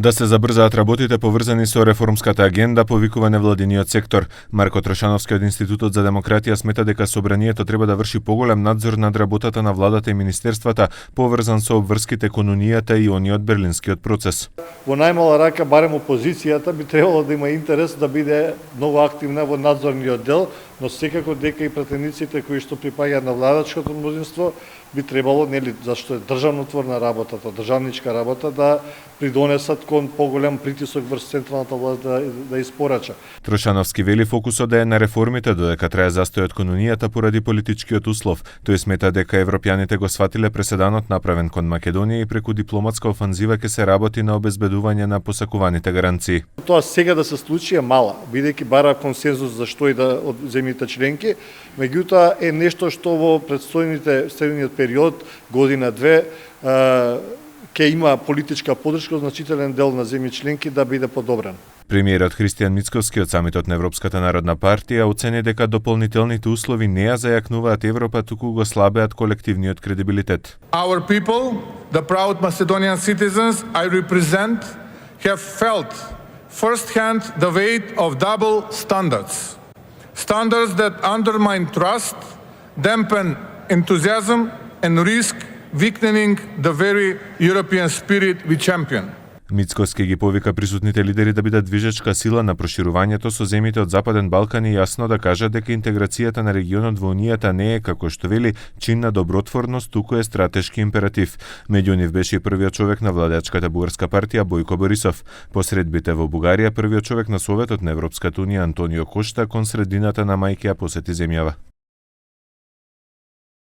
Да се забрзаат работите поврзани со реформската агенда, повикува невладиниот сектор. Марко Трошановски од Институтот за демократија смета дека собранието треба да врши поголем надзор над работата на владата и министерствата, поврзан со обврските кон унијата и ониот берлинскиот процес. Во најмала рака барем опозицијата би требало да има интерес да биде многу активна во надзорниот дел, но секако дека и пратениците кои што припаѓаат на владачкото мнозинство би требало, нели, зашто е државнотворна работата, државничка работа, да придонесат кон поголем притисок врз централната власт да испорача. Трошановски вели фокусот да е на реформите додека трае застојот кон унијата поради политичкиот услов. Тој смета дека европјаните го сватиле преседанот направен кон Македонија и преку дипломатска офанзива ќе се работи на обезбедување на посакуваните гаранции. Тоа сега да се случи е мала, бидејќи бара консензус за што и да од земјите членки, меѓутоа е нешто што во предстојните следниот период, година-две, ќе има политичка поддршка од значителен дел на земји членки да биде подобрен. Премиерот Христијан Мицковски од самитот на Европската народна партија оцени дека дополнителните услови не ја зајакнуваат Европа, туку го слабеат колективниот кредибилитет. Our people, the proud Macedonian citizens I represent, have felt firsthand the weight of double standards. Standards that undermine trust, dampen enthusiasm and risk weakening the very European spirit we champion. Мицковски ги повика присутните лидери да бидат движечка сила на проширувањето со земјите од Западен Балкан и јасно да кажат дека интеграцијата на регионот во унијата не е, како што вели, чин на добротворност, туку е стратешки императив. Меѓу нив беше и првиот човек на владачката бугарска партија Бојко Борисов. По средбите во Бугарија, првиот човек на Советот на Европската унија Антонио Кошта кон средината на мај ќе ја посети земјава.